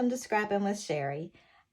welcome to Scrappin with Sheri.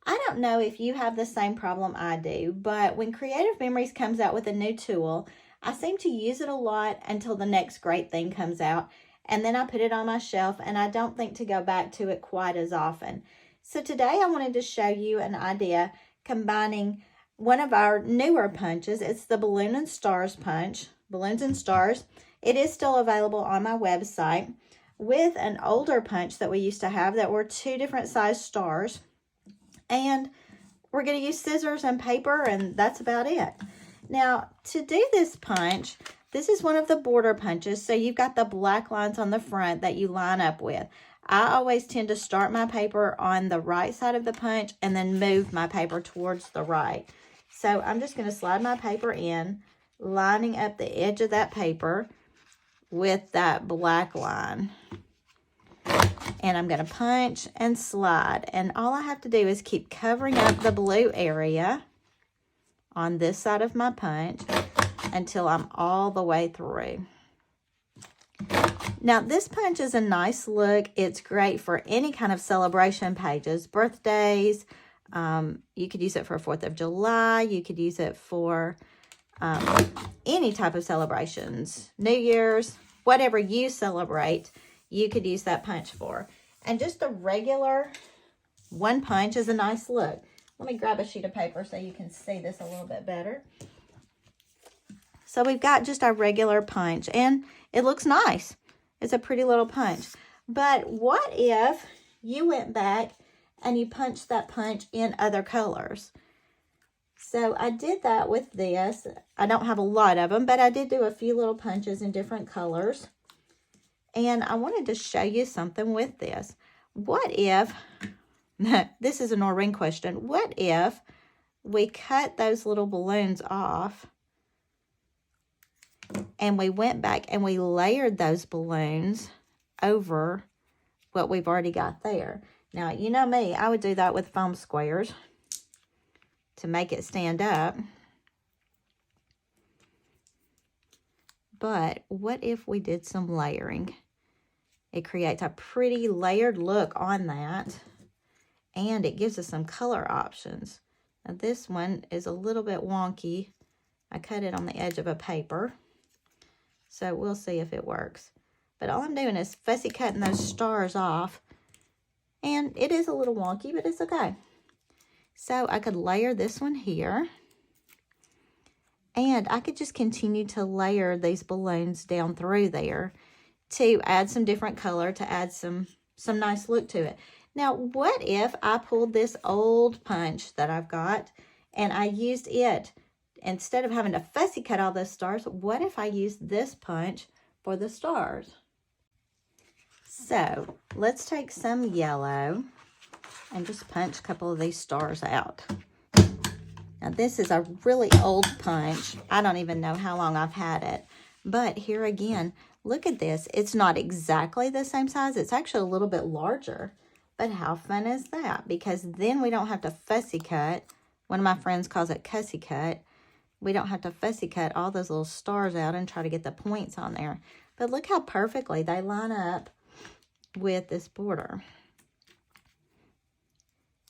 I don't know if you have the same problem I do, but when Creative Memories comes out with a new tool, I seem to use it a lot until the next great thing comes out, and then I put it on my shelf and I don't think to go back to it quite as often. So today I wanted to show you an idea combining one of our newer punches. It's the Balloon and Stars punch, Balloons and Stars. It is still available on my website, with an older punch that we used to have that were two different size stars. And we're going to use scissors and paper, and that's about it. Now, to do this punch, this is one of the border punches, so you've got the black lines on the front that you line up with. I always tend to start my paper on the right side of the punch and then move my paper towards the right. So I'm just going to slide my paper in, lining up the edge of that paper with that black line. And I'm going to punch and slide. And all I have to do is keep covering up the blue area on this side of my punch until I'm all the way through. Now, this punch is a nice look. It's great for any kind of celebration pages, birthdays. You could use it for 4th of July. You could use it for any type of celebrations, New Year's, whatever you celebrate, you could use that punch for. And just a regular one punch is a nice look. Let me grab a sheet of paper so you can see this a little bit better. So we've got just our regular punch, and it looks nice. It's a pretty little punch. But what if you went back and you punched that punch in other colors? So I did that with this. I don't have a lot of them, but I did do a few little punches in different colors. And I wanted to show you something with this. What if, this is a Noreen question, what if we cut those little balloons off and we went back and we layered those balloons over what we've already got there? Now, you know me, I would do that with foam squares to make it stand up. But what if we did some layering? It creates a pretty layered look on that, and it gives us some color options. Now, this one is a little bit wonky. I cut it on the edge of a paper, so we'll see if it works. But all I'm doing is fussy cutting those stars off, and it is a little wonky, but it's okay. So I could layer this one here, and I could just continue to layer these balloons down through there to add some different color, to add some nice look to it. Now, what if I pulled this old punch that I've got and I used it, instead of having to fussy cut all those stars, what if I used this punch for the stars? So let's take some yellow and just punch a couple of these stars out. Now, this is a really old punch. I don't even know how long I've had it. But here again, look at this. It's not exactly the same size. It's actually a little bit larger. But how fun is that? Because then we don't have to fussy cut. One of my friends calls it cussy cut. We don't have to fussy cut all those little stars out and try to get the points on there. But look how perfectly they line up with this border.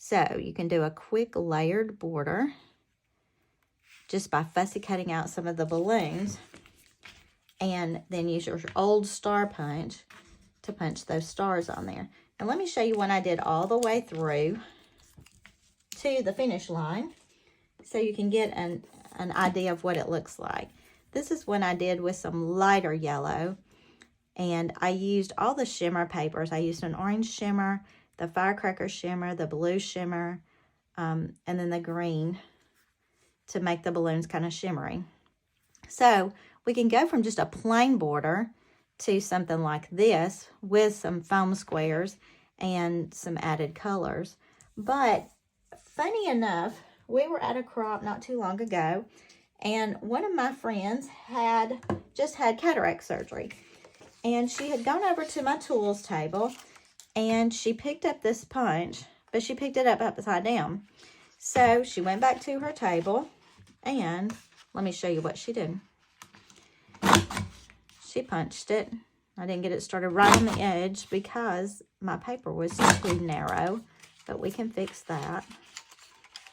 So you can do a quick layered border just by fussy cutting out some of the balloons, and then use your old star punch to punch those stars on there. And let me show you one I did all the way through to the finish line so you can get an idea of what it looks like. This is one I did with some lighter yellow, and I used all the shimmer papers. I used an orange shimmer, the firecracker shimmer, the blue shimmer, and then the green to make the balloons kind of shimmery. So we can go from just a plain border to something like this with some foam squares and some added colors. But funny enough, we were at a crop not too long ago, and one of my friends had just had cataract surgery. And she had gone over to my tools table, and she picked up this punch, but she picked it up upside down. So she went back to her table, and let me show you what she did. She punched it. I didn't get it started right on the edge because my paper was too narrow but we can fix that.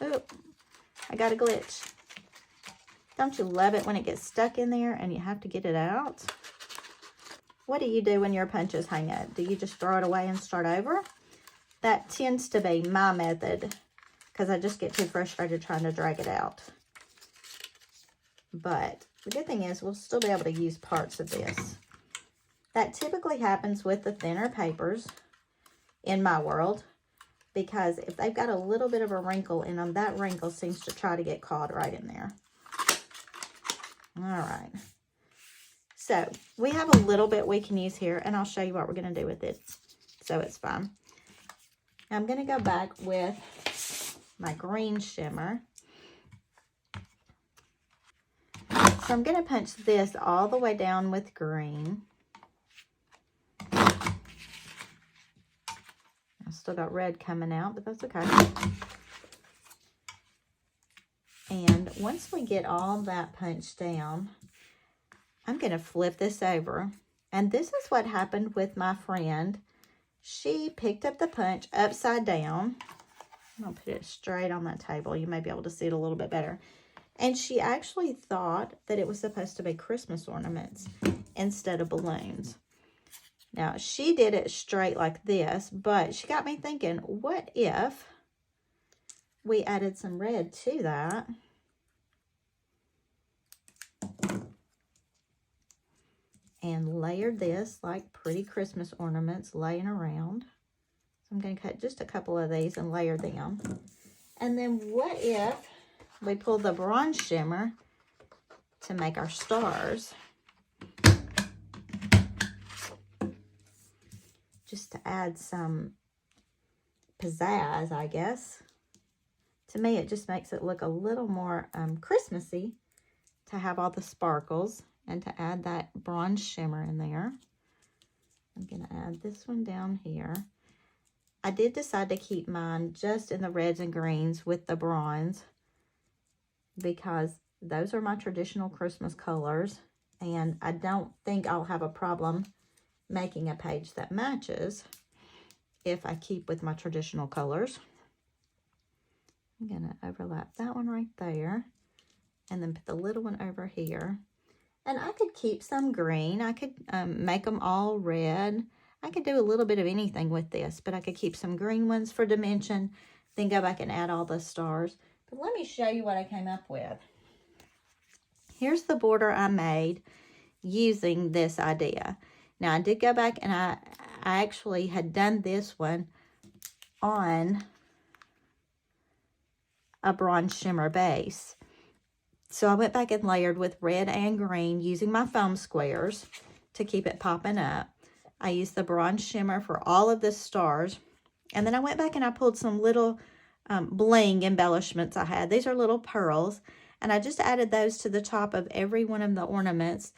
Oh, I got a glitch. Don't you love it when it gets stuck in there and you have to get it out? What do you do when your punches hang up? Do you just throw it away and start over? That tends to be my method because I just get too frustrated trying to drag it out. But the good thing is we'll still be able to use parts of this. That typically happens with the thinner papers in my world, because if they've got a little bit of a wrinkle in them, that wrinkle seems to try to get caught right in there. All right. So we have a little bit we can use here, and I'll show you what we're going to do with it so it's fine. I'm going to go back with my green shimmer. So I'm going to punch this all the way down with green. I still got red coming out, but that's okay. And once we get all that punched down, I'm going to flip this over. And this is what happened with my friend. She picked up the punch upside down. I'm going to put it straight on that table. You may be able to see it a little bit better. And she actually thought that it was supposed to be Christmas ornaments instead of balloons. Now, she did it straight like this, but she got me thinking, what if we added some red to that? And layered this like pretty Christmas ornaments laying around. So I'm going to cut just a couple of these and layer them. And then what if we pull the bronze shimmer to make our stars? Just to add some pizzazz, I guess. To me, it just makes it look a little more Christmassy to have all the sparkles and to add that bronze shimmer in there. I'm going to add this one down here. I did decide to keep mine just in the reds and greens with the bronze because those are my traditional Christmas colors, and I don't think I'll have a problem making a page that matches if I keep with my traditional colors. I'm going to overlap that one right there and then put the little one over here. And I could keep some green. I could make them all red. I could do a little bit of anything with this, but I could keep some green ones for dimension, then go back and add all the stars. But let me show you what I came up with. Here's the border I made using this idea. Now, I did go back and I actually had done this one on a bronze shimmer base. So I went back and layered with red and green using my foam squares to keep it popping up. I used the bronze shimmer for all of the stars. And then I went back and I pulled some little bling embellishments I had. These are little pearls. And I just added those to the top of every one of the ornaments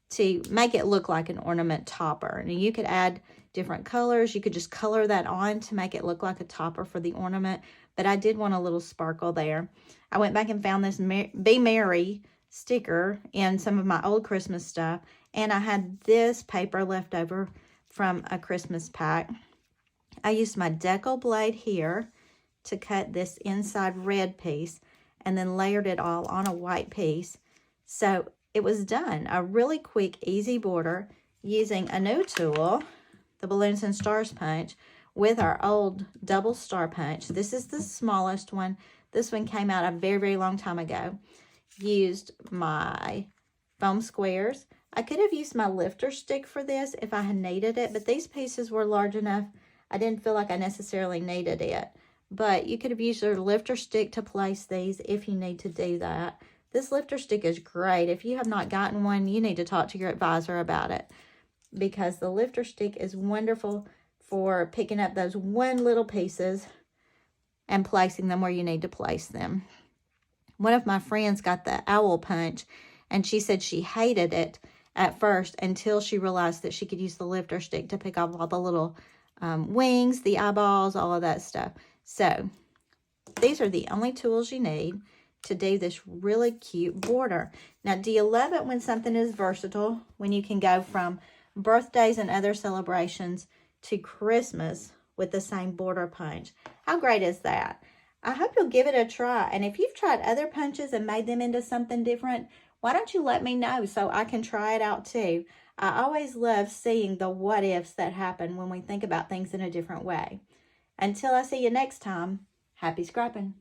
to make it look like an ornament topper. And you could add different colors. You could just color that on to make it look like a topper for the ornament. But I did want a little sparkle there. I went back and found this Be Merry sticker in some of my old Christmas stuff. And I had this paper left over from a Christmas pack. I used my decal blade here to cut this inside red piece and then layered it all on a white piece. So it was done. A really quick, easy border using a new tool, the Balloons and Stars punch, with our old double star punch. This is the smallest one. This one came out a very, very long time ago. Used my foam squares. I could have used my lifter stick for this if I had needed it, but these pieces were large enough. I didn't feel like I necessarily needed it. But you could have used your lifter stick to place these if you need to do that. This lifter stick is great. If you have not gotten one, you need to talk to your advisor about it, because the lifter stick is wonderful for picking up those one little pieces and placing them where you need to place them. One of my friends got the owl punch, and she said she hated it at first until she realized that she could use the lifter stick to pick off all the little wings, the eyeballs, all of that stuff. So these are the only tools you need to do this really cute border. Now, do you love it when something is versatile, when you can go from birthdays and other celebrations to Christmas with the same border punch. How great is that? I hope you'll give it a try. And if you've tried other punches and made them into something different, why don't you let me know so I can try it out too? I always love seeing the what ifs that happen when we think about things in a different way. Until I see you next time, happy scrapping.